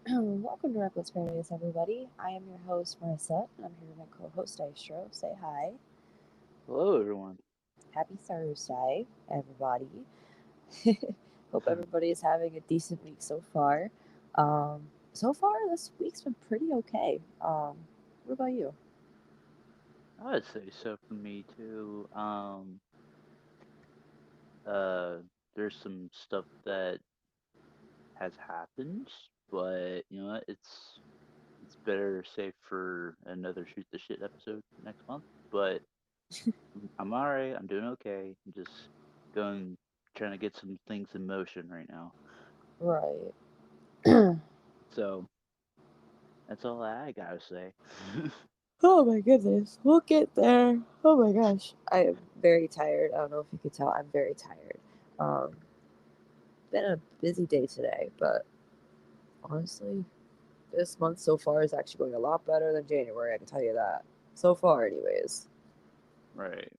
Welcome to Reckless Paradise, everybody. I am your host, Marissa, and I'm here with my co-host, Dystro. Say hi. Hello, everyone. Happy Thursday, everybody. Hope everybody is having a decent week so far. So far, this week's been pretty okay. What about you? I'd say so for me too. Uh, there's some stuff that has happened, but you know what? It's better safe for another shoot the shit episode next month. But I'm alright. I'm doing okay. I'm just going trying to get some things in motion right now. Right. So that's all I gotta say. Oh my goodness, we'll get there. Oh my gosh, I am very tired. I don't know if you could tell, I'm very tired. Um, been a busy day today, but honestly, this month so far is actually going a lot better than January, I can tell you that. So far, anyways. Right.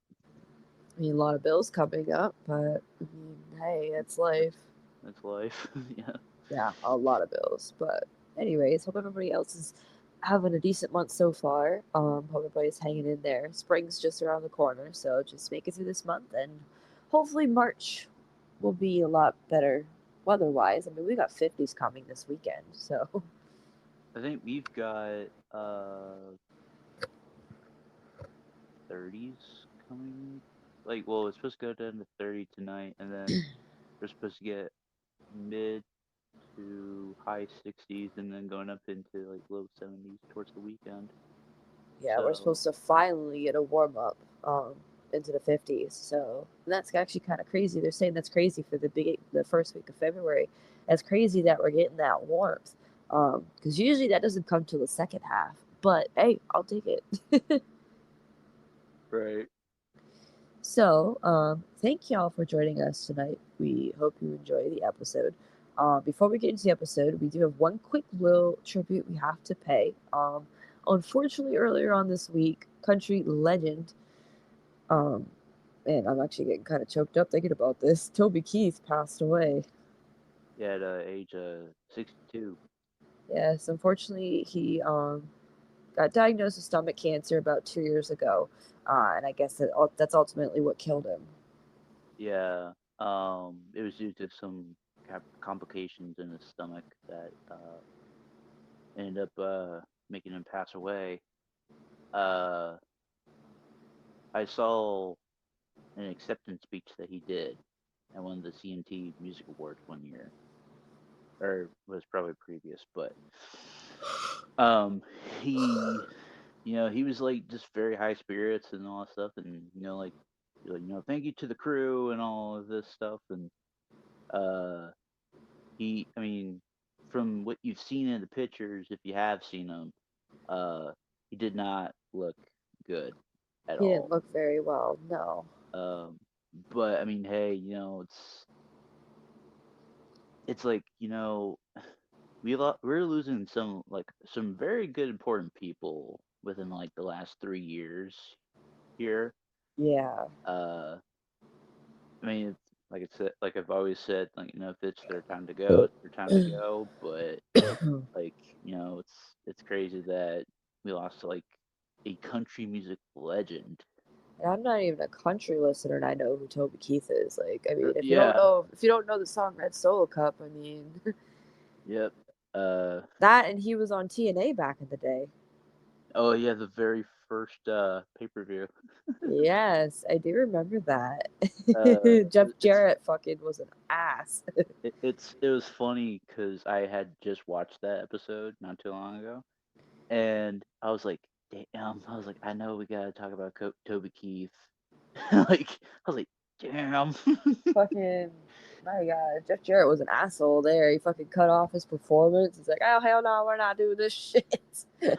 I mean, a lot of bills coming up, but I mean, hey, it's life. That's life. Yeah. Yeah, a lot of bills. But, anyways, hope everybody else is having a decent month so far. Hope everybody's hanging in there. Spring's just around the corner, so just make it through this month, and hopefully March will be a lot better weather-wise. I mean, we got 50s coming this weekend, so I think we've got 30s coming. Like, well, it's supposed to go down to 30 tonight, and then we're supposed to get mid to high 60s, and then going up into like low 70s towards the weekend. yeah, we're So, supposed to finally get a warm up into the 50s. So that's actually kind of crazy. They're saying that's crazy for the first week of February. That's crazy that we're getting that warmth because usually that doesn't come till the second half. But hey, I'll take it. right. So thank y'all for joining us tonight. We hope you enjoy the episode. Before we get into the episode, we do have one quick little tribute we have to pay. Unfortunately, earlier on this week, country legend, um, man, I'm actually getting kind of choked up thinking about this. Toby Keith passed away. Yeah, at age 62. Yes, unfortunately, he got diagnosed with stomach cancer about 2 years ago, and I guess that's ultimately what killed him. Yeah. It was due to some complications in his stomach that ended up making him pass away. Uh, I saw an acceptance speech that he did at one of the CMT Music Awards one year, or was probably previous, but um, he, he was like just very high spirits and all that stuff, and like, thank you to the crew and all of this stuff, and uh, I mean, from what you've seen in the pictures, if you have seen him, uh, he did not look good at He didn't all. look very well, no. Um, but I mean, hey, it's like we're losing some very good important people within like the last 3 years here. Yeah. Uh, I mean, it's, like I said, like I've always said, like if it's their time to go, it's their time to go. But like it's crazy that we lost like a country music legend. And I'm not even a country listener, and I know who Toby Keith is. Like, I mean, Yeah. if you don't know the song Red Solo Cup, I mean, Yep. Uh. that and he was on TNA back in the day. Oh yeah, the very first pay per view. Yes, I do remember that. Uh. Jeff It's Jarrett fucking was an ass. it was funny because I had just watched that episode not too long ago, and I was like, damn. I was like, I know we gotta talk about Toby Keith. Like I was like, damn. Fucking, my God, Jeff Jarrett was an asshole there. He fucking cut off his performance. He's like, oh, hell no, we're not doing this shit.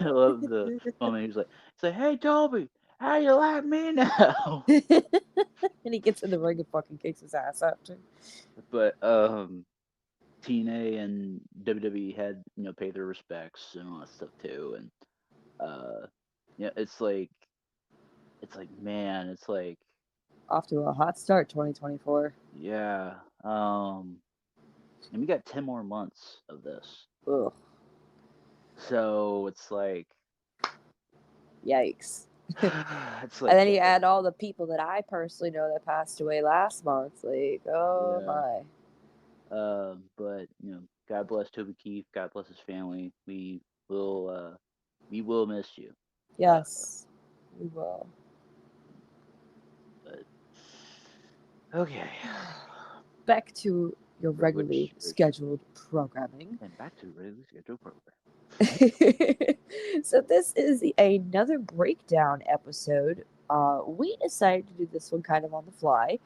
I love the moment he's like, hey Toby, how you like me now? And he gets in the ring and fucking kicks his ass after. But TNA and WWE had pay their respects and all that stuff too, and yeah, it's like man, it's like Off to a hot start, 2024. yeah, and we got 10 more months of this. Ugh. So it's like, Yikes. it's And like, then you add all the people that I personally know that passed away last month. Like, oh yeah. my. But God bless Toby Keith. God bless his family. Will, uh, we will miss you. Uh, Yes, we will. but okay. Back to your regularly Which scheduled programming. and back to the regularly scheduled program. So this is another breakdown episode. We decided to do this one kind of on the fly,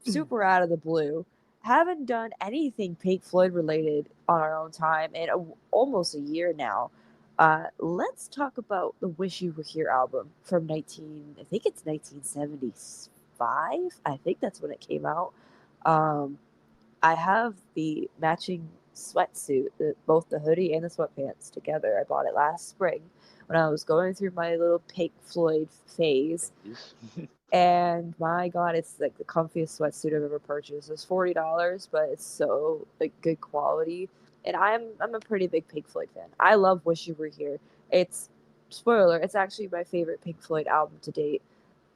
super out of the blue. Haven't done anything Pink Floyd related on our own time in almost a year now. Let's talk about the "Wish You Were Here" album from 19. I think it's 1975. I think that's when it came out. Um, I have the matching sweatsuit, both the hoodie and the sweatpants together. I bought it last spring when I was going through my little Pink Floyd phase. Phase. And my God, it's like the comfiest sweatsuit I've ever purchased. It's $40, but it's so like good quality. And I'm a pretty big Pink Floyd fan. I love "Wish You Were Here." It's spoiler. It's actually my favorite Pink Floyd album to date.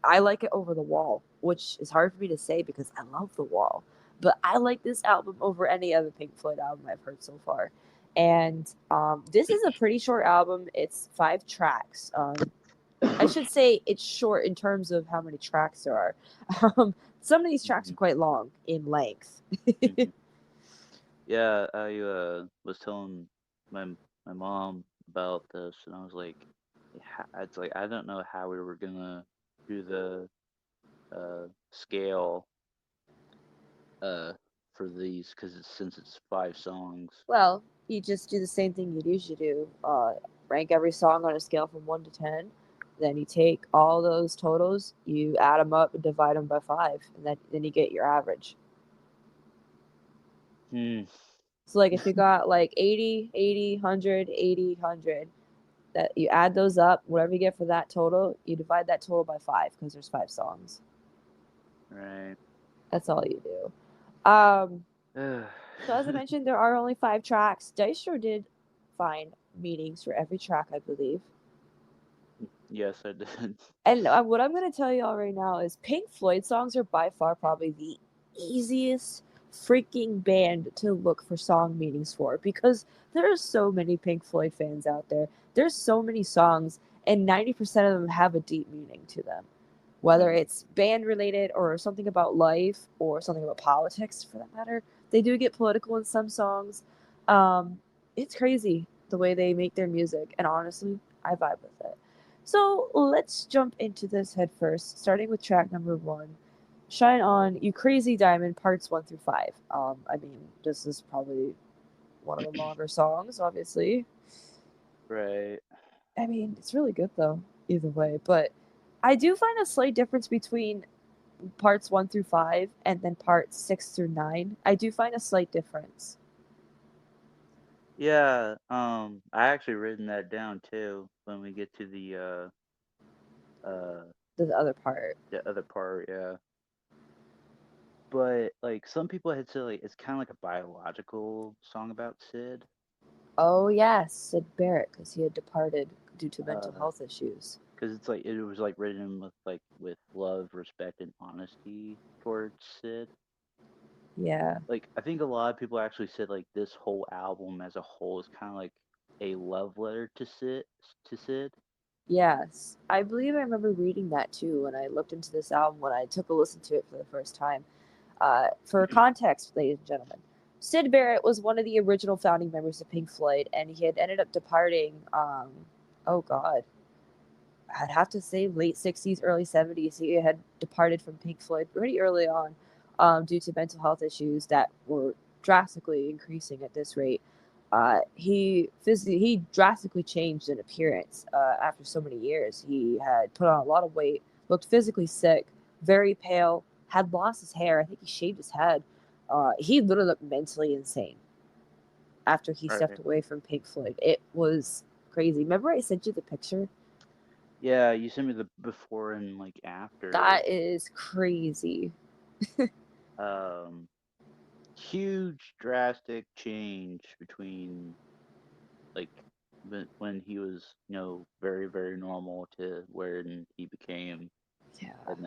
I like it over The Wall, which is hard for me to say because I love The Wall. But I like this album over any other Pink Floyd album I've heard so far. And this is a pretty short album. It's 5 tracks. I should say it's short in terms of how many tracks there are. Some of these tracks are Mhm, quite long in length. mhm. Yeah, I was telling my my mom about this, and I was like, it's like I don't know how we were gonna do the scale uh for these because since it's 5 songs. Well, you just do the same thing you'd usually do. Rank every song on a scale from 1 to 10. Then you take all those totals, you add them up and divide them by 5, and then you get your average. Hmm. So, like, if you got like 80, 80, 100, 80, 100, that you add those up, whatever you get for that total, you divide that total by 5 because there's 5 songs. Right. That's all you do. Ugh. So, as I mentioned, there are only 5 tracks. Dystro did find meanings for every track, I believe. Yes, I did. And what I'm going to tell y'all right now is Pink Floyd songs are by far probably the easiest freaking band to look for song meanings for because there are so many Pink Floyd fans out there. There's so many songs, and 90% of them have a deep meaning to them. Whether Mhm. it's band related or something about life or something about politics for that matter, they do get political in some songs. Um, it's crazy the way they make their music, and honestly, I vibe with it. So let's jump into this head first, starting with track number 1, "Shine On, You Crazy Diamond," parts 1 through 5. I mean, this is probably one of the longer songs, obviously. Right. I mean, it's really good though, either way. But I do find a slight difference between parts 1 through 5 and then parts 6 through 9. I do find a slight difference. Yeah. I actually written that down too when we get to uh The other part. the other part. Yeah. But like some people had said, like it's kind of like a biological song about Sid. Oh yes, Sid Barrett, because he had departed due to mental Uh, health issues. because it's like it was like written with love, respect, and honesty towards Sid. Yeah. Like I think a lot of people actually said like this whole album as a whole is kind of like a love letter to Sid. Yes. I believe I remember reading that too when I looked into this album when I took a listen to it for the first time. For context, ladies and gentlemen, Sid Barrett was one of the original founding members of Pink Floyd, and he had ended up departing. Oh God, I'd have to say late 60s, early 70s. He had departed from Pink Floyd pretty early on, due to mental health issues that were drastically increasing at this rate. He drastically changed in appearance after so many years. He had put on a lot of weight, looked physically sick, very pale, had lost his hair. I think he shaved his head. He literally looked mentally insane after he stepped Right. away from Pink Floyd. It was crazy. Remember I sent you the picture? Yeah, you sent me the before and like after. That is crazy. Um, huge drastic change between like when he was, very very normal to where he became Yeah, in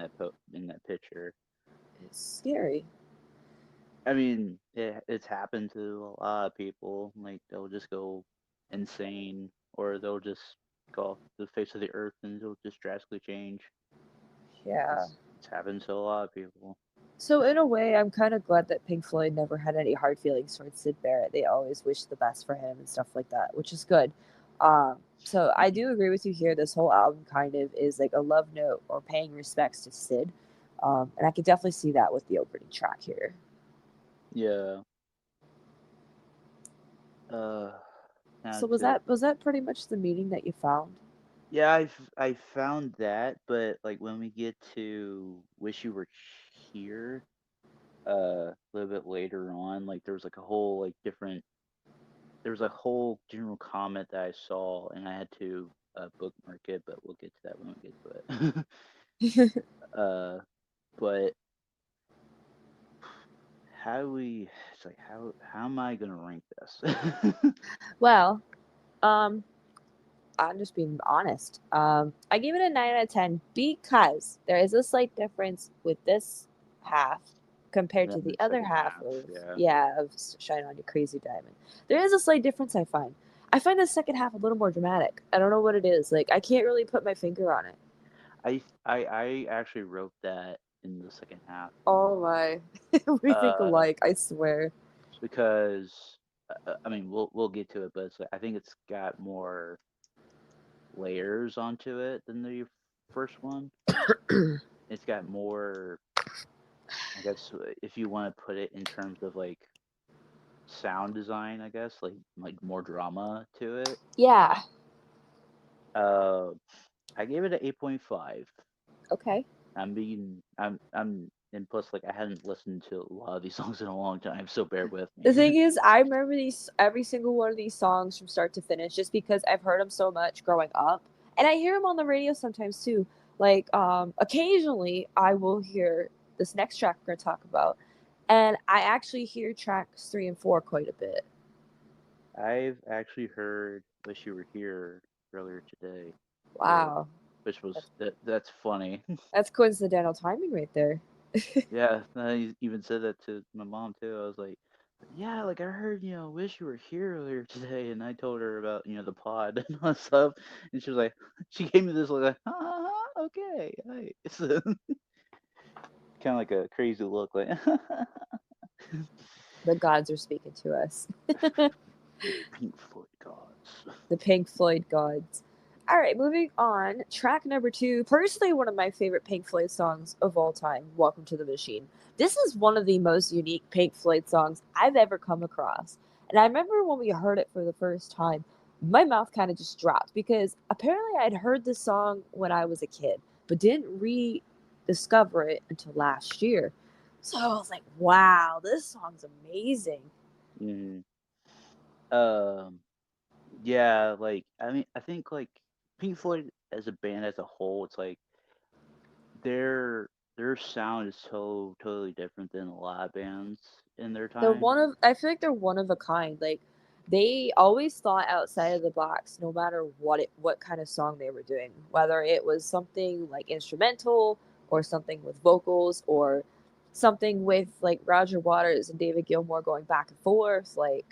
that picture. it's scary. I mean, it's happened to a lot of people. Like they'll just go insane, or they'll just go off the face of the earth, and they'll just drastically change. Yeah. It's happened to a lot of people. So in a way, I'm kind of glad that Pink Floyd never had any hard feelings towards Sid Barrett. They always wished the best for him and stuff like that, which is good. So I do agree with you here. This whole album kind of is like a love note or paying respects to Sid, and I could definitely see that with the opening track here. Yeah. Uh, Now So was to that pretty much the meaning that you found? yeah, I found that, but like when we get to "Wish You Were Here," a little bit later on, like there was like a whole like different there was a whole general comment that I saw, and I had to bookmark it, but we'll get to that when we get to it. uh, but how do we? It's like how am I gonna rank this? Well, um, I'm just being honest. I give it a 9 out of 10 because there is a slight difference with this half compared to Then the the other second half half, of yeah. Shine On You Crazy Diamond. There is a slight difference I find. I find the second half a little more dramatic. I don't know what it is. Like I can't really put my finger on it. I actually wrote that in the second half. Oh my, we think Uh, alike. I swear. because I mean we'll get to it, but I think it's got more layers onto it than the first one. It's got more, I guess, if you want to put it in terms of like sound design, I guess, like more drama to it. Yeah. Uh, I gave it an 8.5. Okay. And plus, like, I hadn't listened to a lot of these songs in a long time, so bear with The me. thing is, I remember these every single one of these songs from start to finish, just because I've heard them so much growing up, and I hear them on the radio sometimes too. Like, occasionally, I will hear this next track we're gonna talk about, and I actually hear tracks 3 and 4 quite a bit. I've actually heard "Wish You Were Here" earlier today, or Wow, which was that's that's funny. that's coincidental timing right there. Yeah, I even said that to my mom too. I was like, "Yeah, like I heard, wish you were here earlier today," and I told her about, the pod and all that stuff, and she was like, she gave me this look like, okay, right. It's kind of like a crazy look, like The gods are speaking to us. the Pink Floyd gods. The Pink Floyd gods. All right, moving on. Track number 2. Personally, one of my favorite Pink Floyd songs of all time, Welcome to the Machine. This is one of the most unique Pink Floyd songs I've ever come across. And I remember when we heard it for the first time, my mouth kind of just dropped because apparently I'd heard this song when I was a kid, but didn't rediscover it until last year. So I was like, wow, this song's amazing. Hmm. Um, yeah, like I mean, I think like Pink Floyd as a band as a whole, it's like their their sound is so totally different than a lot of bands in their time. I feel like they're one of a kind. Like they always thought outside of the box no matter what kind of song they were doing. Whether it was something like instrumental or something with vocals or something with like Roger Waters and David Gilmour going back and forth like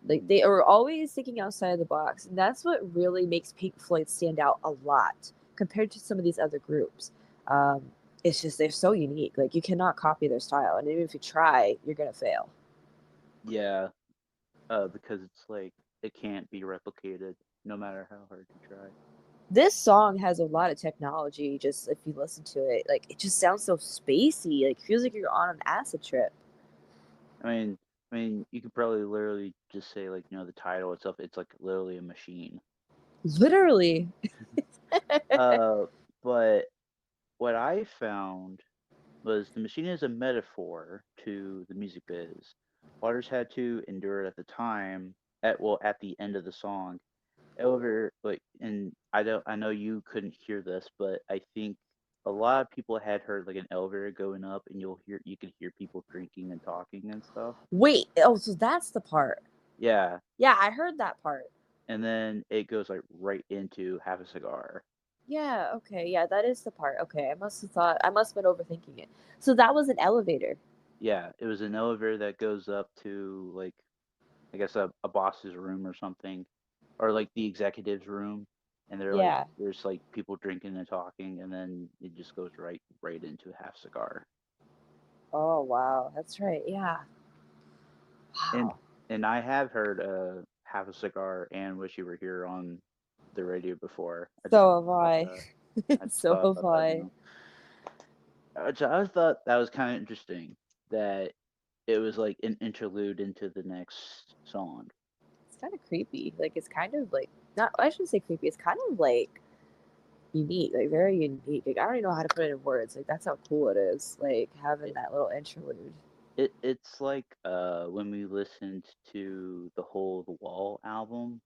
Mhm. they are always thinking outside of the box, and that's what really makes Pink Floyd stand out a lot compared to some of these other groups. Um, it's just they're so unique. Like you cannot copy their style, and even if you try, you're gonna fail. Yeah, because it's like it can't be replicated no matter how hard you try. This song has a lot of technology. Just if you listen to it, like it just sounds so spacey. Like feels like you're on an acid trip. I mean, you could probably literally just say like the title itself. It's like literally a machine. Literally. Uh, but what I found was the machine is a metaphor to the music biz. Waters had to endure it at the time, at the end of the song. However, like, and I know you couldn't hear this, but I think a lot of people had heard like an elevator going up, and you can hear people drinking and talking and stuff. Wait. Oh, so that's the part. Yeah, Yeah, I heard that part. and then it goes like right into Have a Cigar. Yeah, okay, yeah, that is the part. Okay, I must have been overthinking it. So that was an elevator. Yeah, it was an elevator that goes up to like I guess a boss's room or something, or like the executive's room, and they're like Yeah. there's like people drinking and talking, and then it just goes right into Half Cigar. Oh, wow. That's right. Yeah. And Wow. and I have heard Have a Cigar and Wish You Were Here on the radio before. I just So have thought I. that I just So thought have about that I. now. I thought that was kind of interesting that it was like an interlude into the next song. It's kind of creepy. Like, it's kind of like, not, I shouldn't say creepy. It's kind of like unique, like very unique. Like, I don't even know how to put it in words. Like, that's how cool it is. Like, having It, that little interlude. it's like when we listened to the Hole the Wall album.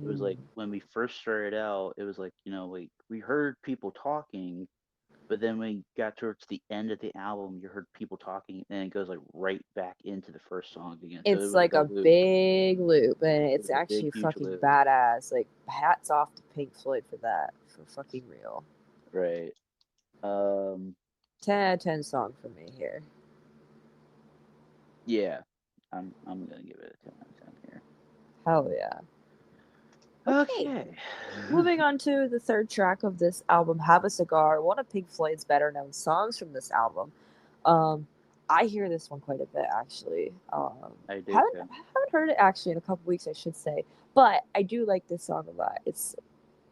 It was Mm. like when we first started out, it was like, like we heard people talking, but then when we got towards the end of the album, you heard people talking, and it goes like right back into the first song again. So it It's was like like a a loop. big loop, and It it's was a big, actually huge fucking loop. badass. Like, hats off to Pink Floyd for that. For fucking real. Right. Um. 10 out of 10 song for me here. Yeah. I'm gonna give it a 10 out of 10 here. Hell yeah. Okay. Okay. Moving on to the third track of this album, Have a Cigar, one of Pink Floyd's better known songs from this album. Um, I hear this one quite a bit actually. I do Haven't too. haven't heard it actually in a couple weeks, I should say, but I do like this song a lot. It's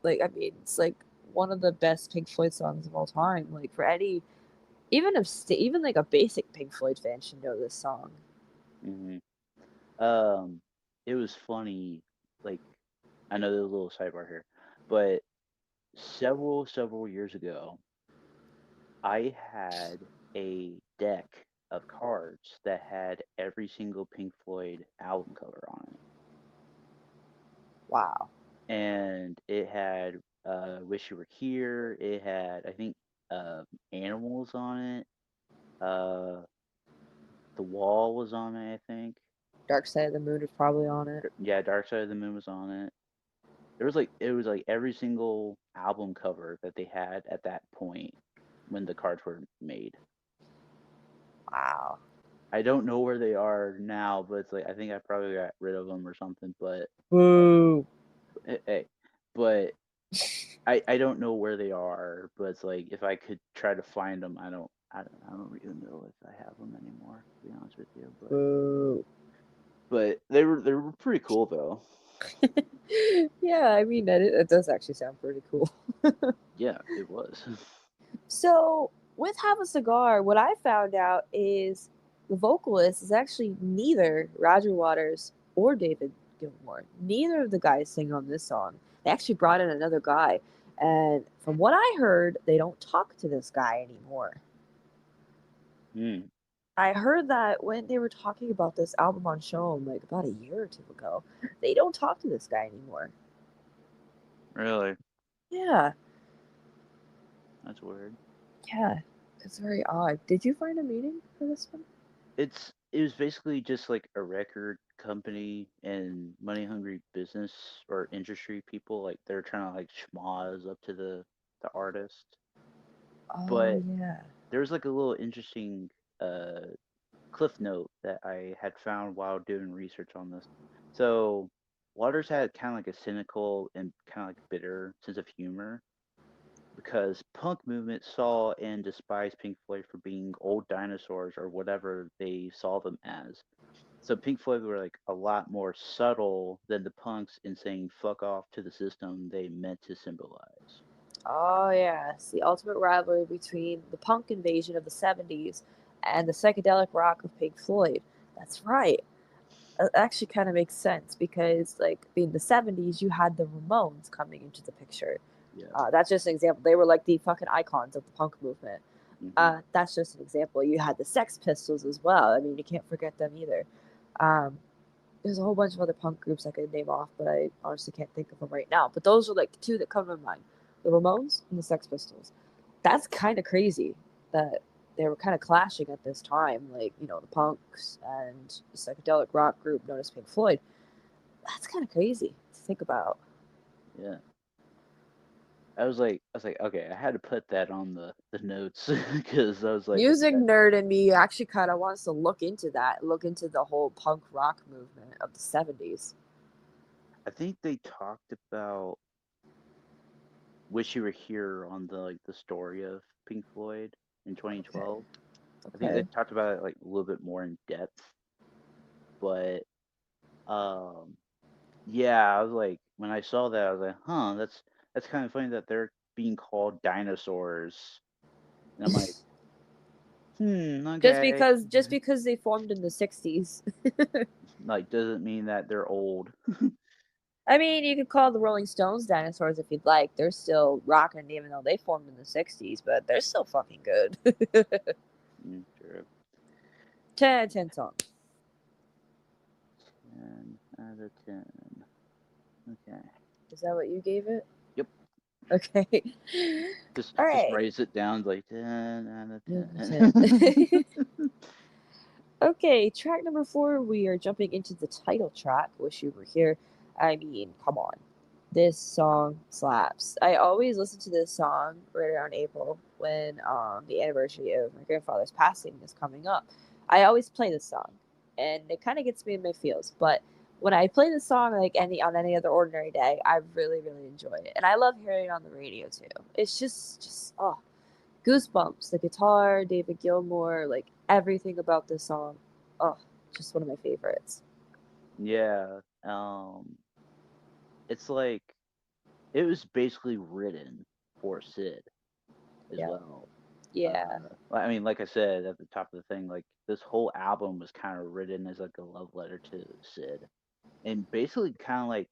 like I mean, it's like one of the best Pink Floyd songs of all time. Like for any, even like a basic Pink Floyd fan should know this song. Hmm. Um. It was funny. Like I know there's a little sidebar here, but several years ago, I had a deck of cards that had every single Pink Floyd album cover on it. Wow, And it had Wish You Were Here, it had I think Animals on it. Uh The Wall was on it, I think. Dark Side of the Moon is probably on it. Yeah, Dark Side of the Moon was on it. It was like every single album cover that they had at that point when the cards were made. Wow. I don't know where they are now, but it's like I think I probably got rid of them or something. But uh, Boo. hey, but I don't know where they are. But it's like if I could try to find them, I don't even know if I have them anymore. To be honest with you, Boo. but they were pretty cool though. Yeah, I mean it does actually sound pretty cool. Yeah, it was. So with Have a Cigar, what I found out is the vocalist is actually neither Roger Waters or David Gilmour. Neither of the guys sing on this song. They actually brought in another guy, and from what I heard, they don't talk to this guy anymore. Hmm. I heard that when they were talking about this album on Show'em, like about a year or two ago, they don't talk to this guy anymore. Really? Yeah, That's weird. yeah, it's very odd. Did you find a meaning for this one? It was basically just like a record company and money hungry business or industry people like they're trying to like schmoz up to the artist. Oh But yeah. there was like a little interesting uh cliff note that I had found while doing research on this. So Waters had kind of like a cynical and kind of like bitter sense of humor because punk movement saw and despised Pink Floyd for being old dinosaurs or whatever they saw them as. So Pink Floyd were like a lot more subtle than the punks in saying fuck off to the system they meant to symbolize. Oh yes, the ultimate rivalry between the punk invasion of the '70s and the psychedelic rock of Pink Floyd. That's right. It actually kind of makes sense because, like, in the '70s, you had the Ramones coming into the picture. Yeah. That's just an example. They were like the fucking icons of the punk movement. Hmm. That's just an example. You had the Sex Pistols as well. I mean, you can't forget them either. Um, there's a whole bunch of other punk groups I could name off, but I honestly can't think of them right now. But those are like the two that come to mind: the Ramones and the Sex Pistols. That's kind of crazy that they were kind of clashing at this time, like the punks and the psychedelic rock group known as Pink Floyd. That's kind of crazy to think about. Yeah. I was like, okay, I had to put that on the notes because I was like, Music okay, nerd in me actually kind of wants to look into that, look into the whole punk rock movement of the 70s. I think they talked about "Wish You Were Here" on the story of Pink Floyd in Okay. 2012. I think they Okay. talked about it like a little bit more in depth, but um, yeah, I was like, when I saw that, I was like, huh, that's kind of funny that they're being called dinosaurs, and I'm like, just okay, because just because they formed in the 60s. like doesn't mean that they're old. I mean, you could call the Rolling Stones dinosaurs if you'd like. They're still rocking even though they formed in the 60s, but they're still fucking good. True. 10 out of 10 songs. 10 out of 10. Okay. Is that what you gave it? Yep. Okay. All Just right. writes it down like 10 out of 10. 10. Okay, track number 4, we are jumping into the title track, Wish You Were Here. I mean, come on. This song slaps. I always listen to this song right around April when the anniversary of my grandfather's passing is coming up. I always play this song, and it kind of gets me in my feels. But when I play this song like any other ordinary day, I really really enjoy it, and I love hearing it on the radio too. It's just oh, goosebumps. The guitar, David Gilmour, like everything about this song. Oh, just one of my favorites. Yeah. It's like it was basically written for Sid as Yeah, well. yeah, I mean, like I said at the top of the thing, like this whole album was kind of written as like a love letter to Sid, and basically kind of like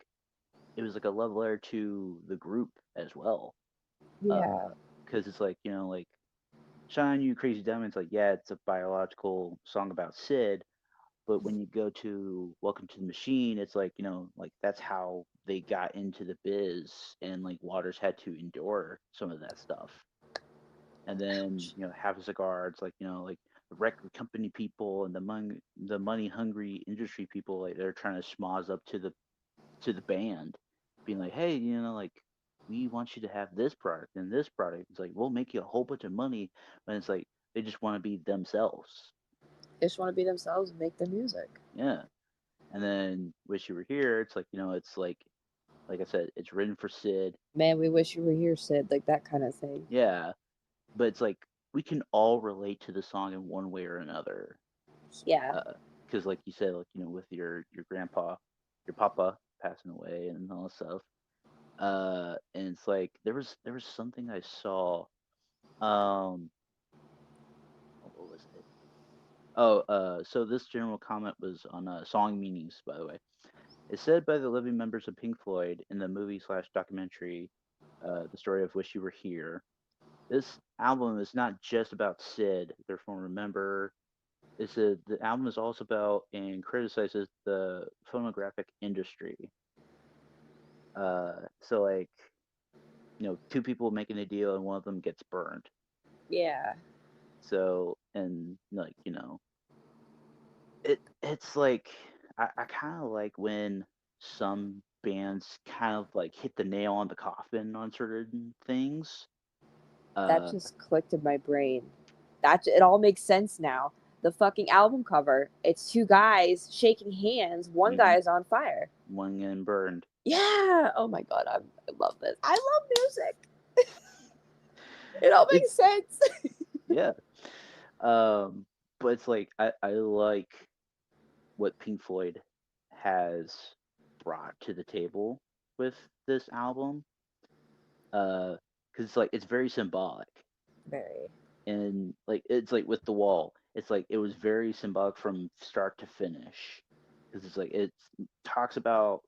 it was like a love letter to the group as well. yeah. Because it's like like Shine You Crazy Diamonds, like yeah, it's a biological song about Sid, but when you go to Welcome to the Machine, it's like like that's how they got into the biz, and like Waters had to endure some of that stuff. And then Have a Cigar, it's like like the record company people and the money hungry industry people, like they're trying to schmoz up to the band, being like, hey, like we want you to have this product and this product. It's like we'll make you a whole bunch of money, when it's like they just want to be themselves. They just want to be themselves and make their music. Yeah. And then Wish You Were Here, it's like it's like I said, it's written for Sid. Man, we wish you were here, Sid. Like that kind of thing. Yeah, but it's like we can all relate to the song in one way or another. Yeah, Because like you said, like with your grandpa, your papa passing away and all that stuff. And it's like there was something I saw. Um, what was it? Oh, so this general comment was on song meanings, by the way. It's said by the living members of Pink Floyd in the movie slash documentary, the story of Wish You Were Here. This album is not just about Sid, their former member. It's the album is also about and criticizes the phonographic industry. So like two people making a deal and one of them gets burned. yeah. So and like it's like I kind of like when some bands kind of like hit the nail on the coffin on certain things. That Uh, just clicked in my brain. That it all makes sense now. The fucking album cover. It's two guys shaking hands. One mhm, guy is on fire. one getting burned. Yeah. Oh my god, I love this. I love music. It all It makes sense. yeah. Um, but it's like I like what Pink Floyd has brought to the table with this album. Because it's like it's very symbolic, Very. and like it's like with the wall, it's like it was very symbolic from start to finish. Because it's like it talks about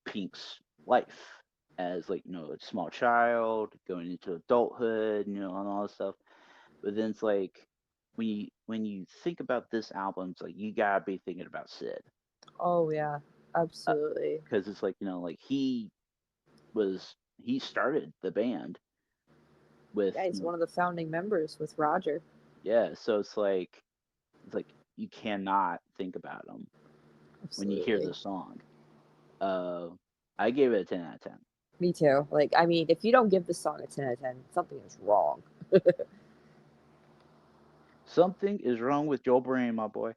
Pink's life as like a small child going into adulthood, and all this stuff. But then it's like when you think about this album, it's like you gotta be thinking about Sid, Oh yeah, absolutely. because it's like like he started the band with Yeah, he's one of the founding members with Roger. yeah, so it's like you cannot think about him when you hear Absolutely. the song. Uh, I gave it a 10 out of 10. Me too. Like, I mean, if you don't give the song a 10 out of 10, something is wrong. Something is wrong with your brain, my boy.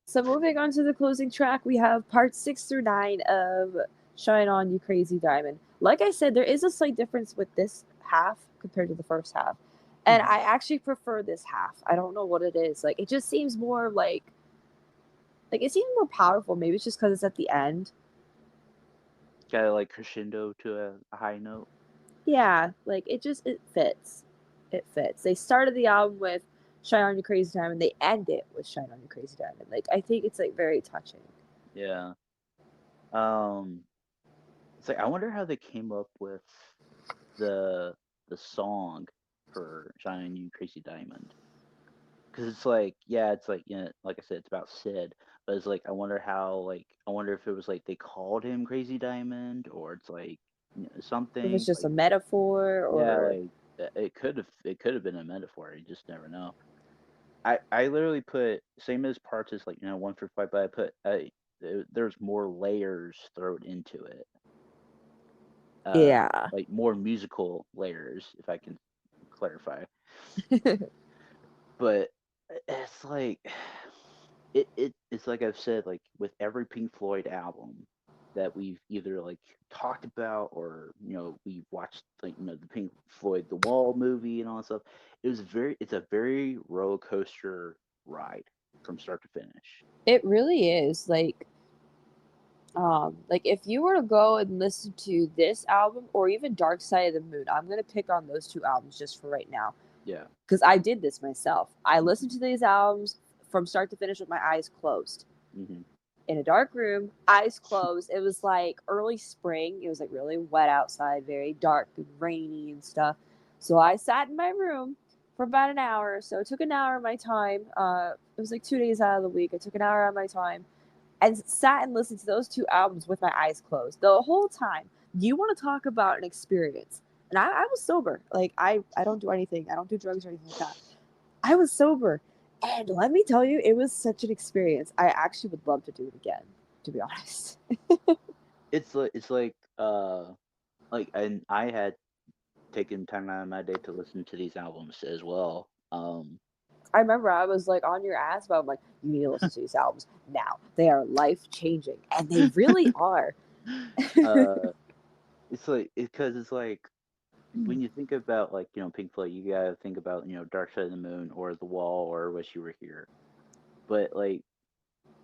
So moving on to the closing track, we have parts 6 through 9 of "Shine On You Crazy Diamond." Like I said, there is a slight difference with this half compared to the first half, and Mhm. I actually prefer this half. I don't know what it is. Like, it just seems more like it seems more powerful. Maybe it's just because it's at the end. Got to like crescendo to a high note. Yeah, like it fits. It fits. They started the album with "Shine On You Crazy Diamond," they end it with "Shine On You Crazy Diamond." Like, I think it's like very touching. Yeah. Um, it's like I wonder how they came up with the the song for "Shine You Crazy Diamond." Because it's like, yeah, it's like, like I said, it's about Sid, but it's like I wonder if it was like they called him Crazy Diamond, or it's like, If it's something just a like, metaphor yeah, or like it could have been a metaphor. You just never know. I literally put same as parts as like, 1 through 5, but I put there's more layers thrown into it, yeah. like more musical layers, if I can clarify. But it's like it's like I've said, like with every Pink Floyd album that we've either like talked about, or we watched, like, the Pink Floyd The Wall movie and all that stuff. It's a very roller coaster ride from start to finish. It really is. Like if you were to go and listen to this album or even Dark Side of the Moon, I'm gonna pick on those two albums just for right now. Yeah. Because I did this myself. I listened Hmm. to these albums from start to finish with my eyes closed. Hmm. In a dark room, eyes closed. It was like early spring. It was like really wet outside, very dark and rainy and stuff. So I sat in my room for about an hour. So it took an hour of my time. It was like 2 days out of the week. I took an hour out of my time and sat and listened to those two albums with my eyes closed the whole time. You want to talk about an experience? And I was sober. Like I don't do anything. I don't do drugs or anything like that. I was sober. And let me tell you, it was such an experience. I actually would love to do it again, to be honest. It's like and I had taken time out of my day to listen to these albums as well. I remember I was like on your ass about like, you need to listen to these albums now. They are life changing. And they really are. uh it's like because it's like when you think about, like, Pink Floyd, you gotta think about, Dark Side of the Moon or The Wall or Wish You Were Here. But like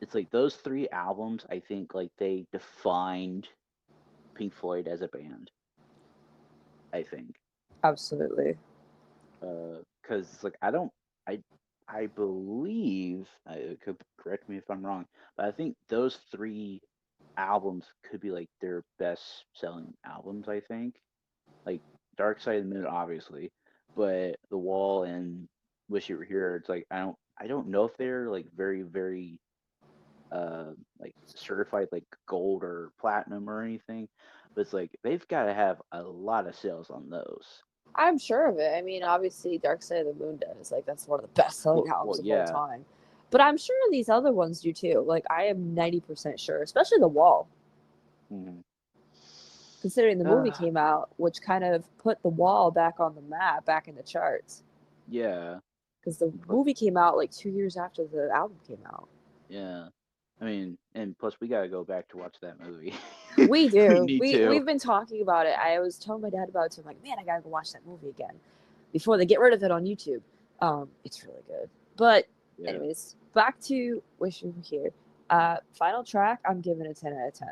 it's like those three albums, I think, like they defined Pink Floyd as a band. I think, Absolutely. because like I I believe, I could correct me if I'm wrong, but I think those three albums could be like their best selling albums. I think, like, Dark Side of the Moon, obviously, but The Wall and Wish You Were Here. It's like I don't know if they're like very very like certified like gold or platinum or anything, but it's like they've got to have a lot of sales on those. I'm sure of it. I mean, obviously, Dark Side of the Moon does. Like, that's one of the best selling Well, albums of all yeah. time. But I'm sure these other ones do too. Like, I am 90% sure, especially The Wall, Hmm. considering the movie Uh, came out, which kind of put The Wall back on the map, back in the charts. yeah. Because the Plus, movie came out like 2 years after the album came out. yeah. I mean, and plus we got to go back to watch that movie. We We do. need We to. we've been talking about it. I was telling my dad about it. So I'm like, man, I gotta go watch that movie again before they get rid of it on YouTube. It's really good. But Yeah. anyways, back to Wish You Were Here. Final track, I'm giving a 10 out of 10.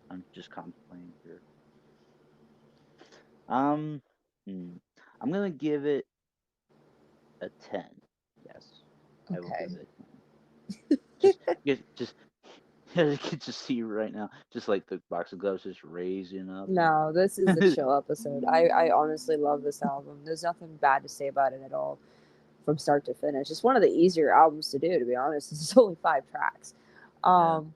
I'm just contemplating here. Um, hmm. I'm gonna give it a 10. Yes, I will Okay. give it a 10. Just, just I can just see right now, just like the box of gloves just raising up No, this is a chill episode. I honestly love this album. There's nothing bad to say about it at all from start to finish. It's one of the easier albums to do, to be honest. It's only 5 tracks. yeah. Um,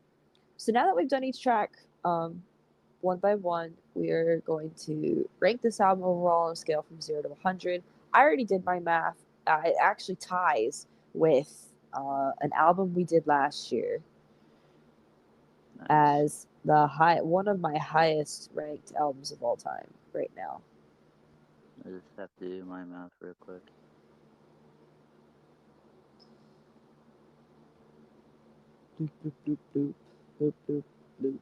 so now that we've done each track, one by one, we are going to rank this album overall on a scale from 0 to 100. I already did my math. It actually ties with an album we did last year Nice. as the high one of my highest ranked albums of all time right now. I just have to do my mouth real quick. Doop, doop, doop, doop, doop, doop, doop,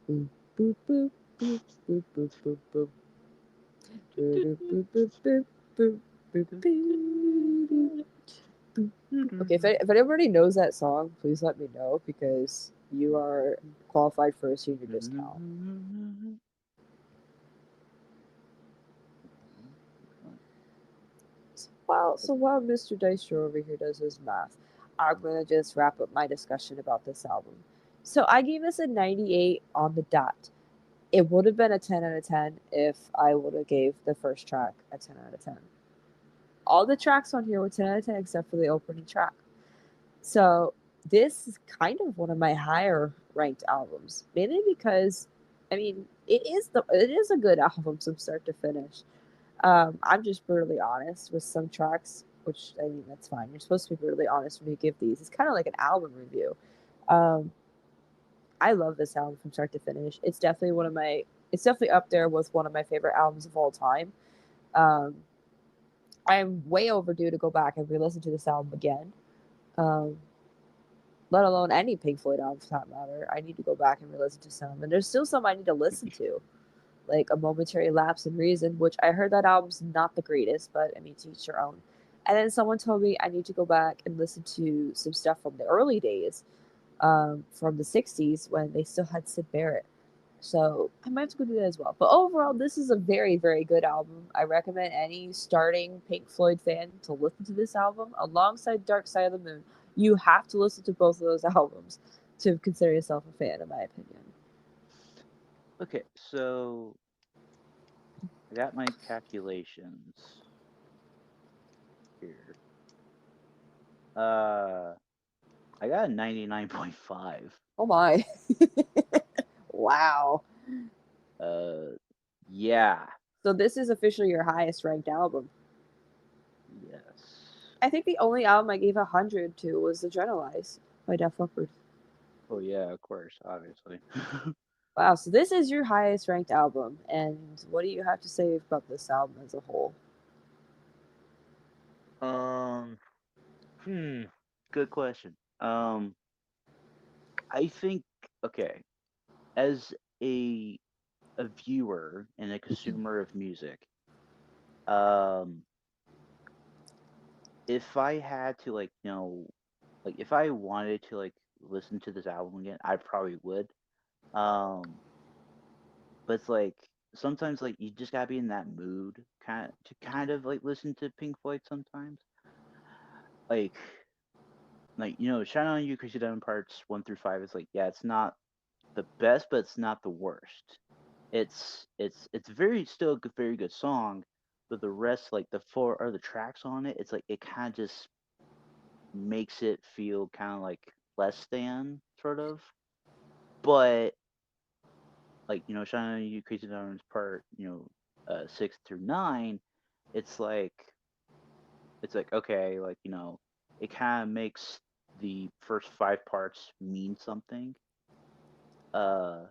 boop, boop, boop, boop, boop, boop, boop, boop. Doop, boop, boop, boop, boop, boop, boop, boop. Okay, if anybody knows that song, please let me know because you are qualified for a senior discount. So while Mr. Dystro over here does his math, I'm gonna just wrap up my discussion about this album. So I gave this a 98 on the dot. It would have been a 10 out of 10 if I would have gave the first track a 10 out of 10. All the tracks on here were 10 out of 10 except for the opening track. So this is kind of one of my higher ranked albums, mainly because I mean it is a good album from start to finish. I'm just brutally honest with some tracks, which I mean that's fine. You're supposed to be brutally honest when you give these. It's kind of like an album review. Um, I love this album from start to finish. It's definitely up there with one of my favorite albums of all time. Um, I'm way overdue to go back and re-listen to this album again. Um, let alone any Pink Floyd album for that matter. I need to go back and re-listen to some, and there's still some I need to listen to, like A Momentary Lapse in Reason, which I heard that album's not the greatest, but I mean, to each their own. And then someone told me I need to go back and listen to some stuff from the early days, from the 60s when they still had Sid Barrett. So I might have to go do that as well. But overall, this is a very, very good album. I recommend any starting Pink Floyd fan to listen to this album alongside Dark Side of the Moon. You have to listen to both of those albums to consider yourself a fan, in my opinion. Okay, so I got my calculations here. Uh, I got a 99.5. Oh my. Wow. Uh, yeah, So this is officially your highest ranked album. yes. I think the only album I gave 100 to was Adrenalize by Def Leppard. Oh yeah, of course, obviously. Wow, so this is your highest ranked album. And what do you have to say about this album as a whole? um, hmm, good question. I think okay, as a a viewer and a consumer of music, um, if I had to like, like if I wanted to like listen to this album again, I probably would. Um, but it's like sometimes like you just gotta be in that mood kind of like listen to Pink Floyd sometimes. Like Shine On You, Crazy Diamond Parts 1 through 5 is like, yeah, it's not the best, but it's not the worst. It's very still a very good song, but the rest, like the four other tracks on it, it's like it kind of just makes it feel kind of like less than sort of. But like Shine On You, Crazy Diamonds Part 6 through 9, it's like okay, like it kind of makes the first 5 parts mean something. Uh,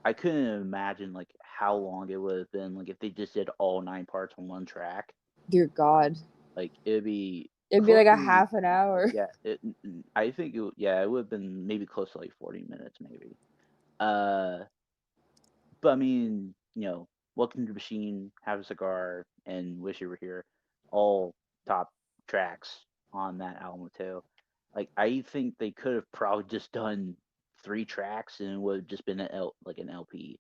I couldn't imagine like how long it would have been like if they just did all 9 parts on one track. Dear God. Like it'd be It'd be close like a to half an hour. yeah. I think it would have been maybe close to like 40 minutes maybe. Uh, but I mean Welcome to the Machine, Have a Cigar, and Wish You Were Here, all top tracks on that album too. Like I think they could have probably just done 3 tracks and it would have just been like an LP.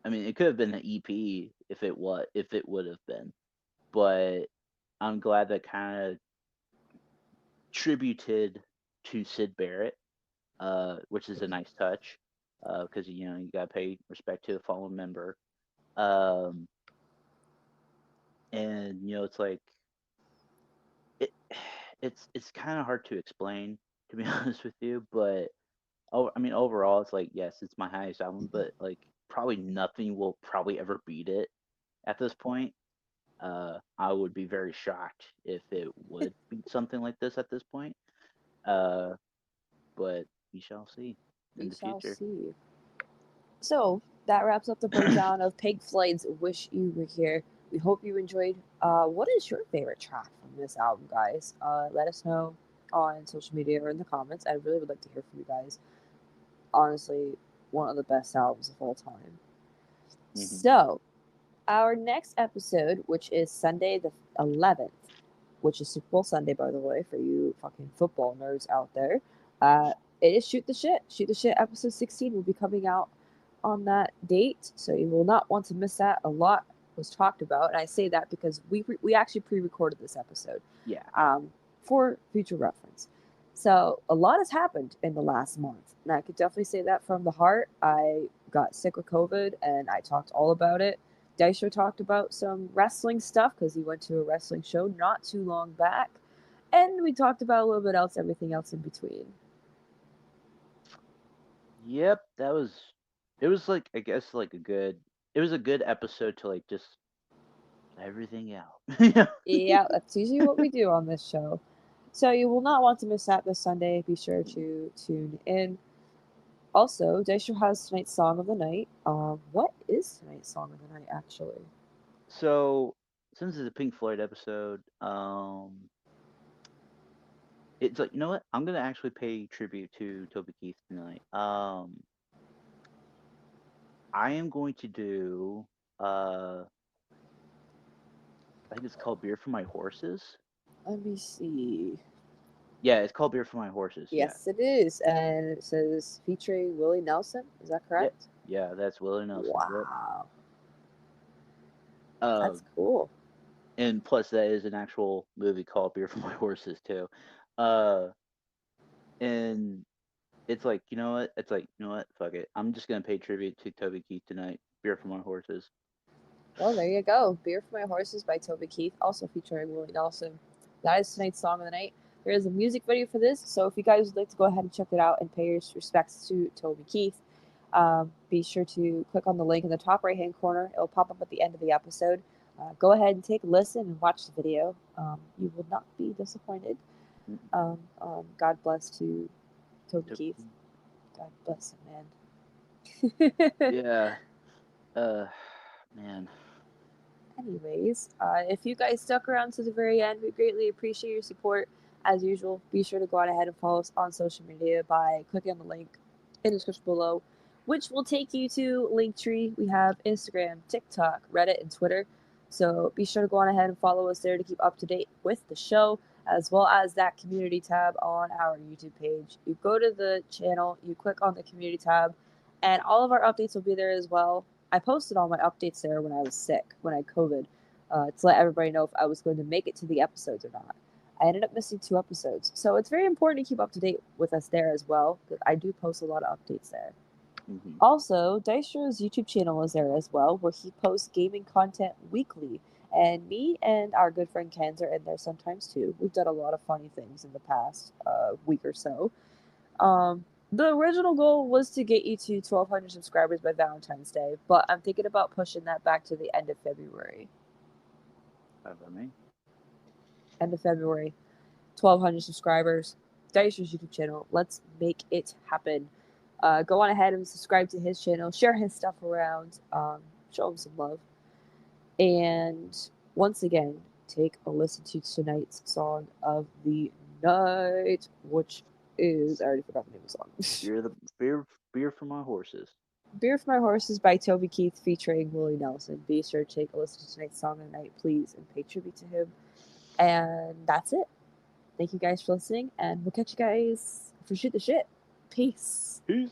I mean, it could have been an EP if it would have been, but I'm glad that kind of tributed to Sid Barrett, which is a nice touch, because you gotta pay respect to a fallen member, um, and it's like it, it's kind of hard to explain to be honest with you, but I mean overall it's like yes, it's my highest album, but like probably nothing will probably ever beat it at this point. I would be very shocked if it would be something like this at this point. Uh, but we shall see in We the shall future. see. So that wraps up the breakdown of Pink Floyd's "Wish You Were Here." We hope you enjoyed. What is your favorite track from this album, guys? Let us know on social media or in the comments. I really would like to hear from you guys. Honestly, one of the best albums of all time. Hmm. So, our next episode, which is Sunday the 11th, which is Super Bowl Sunday, by the way, for you fucking football nerds out there, it is Shoot the Shit. Shoot the Shit episode 16 will be coming out on that date, so you will not want to miss that. A lot was talked about, and I say that because we actually pre-recorded this episode Yeah. um, for future reference. So a lot has happened in the last month, and I could definitely say that from the heart. I got sick with COVID, and I talked all about it. Dystro talked about some wrestling stuff because he went to a wrestling show not too long back, and we talked about a little bit else, everything else in between. Yep. That was. It was like, I guess, like a good. It was a good episode to like just everything out. Yeah. Yeah, that's usually what we do on this show. So you will not want to miss that this Sunday. Be sure to tune in. Also, Daisha has tonight's song of the night. What is tonight's song of the night actually? So since it's a Pink Floyd episode, it's like, you know what? I'm gonna actually pay tribute to Toby Keith tonight. I am going to do. I think it's called Beer for My Horses. Let me see. Yeah, it's called Beer for My Horses. Yeah. Yes, it is, and it says featuring Willie Nelson. Is that Yep. correct? Yeah, that's Willie Nelson. Yep. Wow, Uh, that's cool. and plus that is an actual movie called Beer for My Horses too. Uh, and it's like, you know what? It's like, you know what? Fuck it. I'm just gonna pay tribute to Toby Keith tonight. Beer for My Horses. Well, there you go. Beer for My Horses by Toby Keith, also featuring Willie Nelson. That is tonight's song of the night. There is a music video for this, so if you guys would like to go ahead and check it out and pay your respects to Toby Keith, be sure to click on the link in the top right hand corner. It will pop up at the end of the episode. Go ahead and take a listen and watch the video. You will not be disappointed. Mm, God bless to Toby Toby Keith. Keith. God bless him, man. Yeah. Uh, man. Anyways, if you guys stuck around to the very end, we greatly appreciate your support. As usual, be sure to go on ahead and follow us on social media by clicking on the link in the description below, which will take you to Linktree. We have Instagram, TikTok, Reddit, and Twitter. So be sure to go on ahead and follow us there to keep up to date with the show, as well as that community tab on our YouTube page. You go to the channel, you click on the community tab, and all of our updates will be there as well. I posted all my updates there when I was sick, when I had COVID, to let everybody know if I was going to make it to the episodes or not. I ended up missing 2 episodes. So it's very important to keep up to date with us there as well, because I do post a lot of updates there. Hmm. Also, Dystro's YouTube channel is there as well, where he posts gaming content weekly. And me and our good friend Ken's are in there sometimes too. We've done a lot of funny things in the past week or so. The original goal was to get you to 1,200 subscribers by Valentine's Day, but I'm thinking about pushing that back to the end of February. Fine by me. End of February, 1,200 subscribers. Dystro's YouTube channel. Let's make it happen. Go on ahead and subscribe to his channel. Share his stuff around. Show him some love. And once again, take a listen to tonight's song of the night, which is, I already forgot the name of the song. Beer the beer for my horses. Beer for My Horses by Toby Keith featuring Willie Nelson. Be sure to take a listen to tonight's song of the night, please, and pay tribute to him. And that's it. Thank you guys for listening, and we'll catch you guys for Shoot the Shit. Peace. Peace.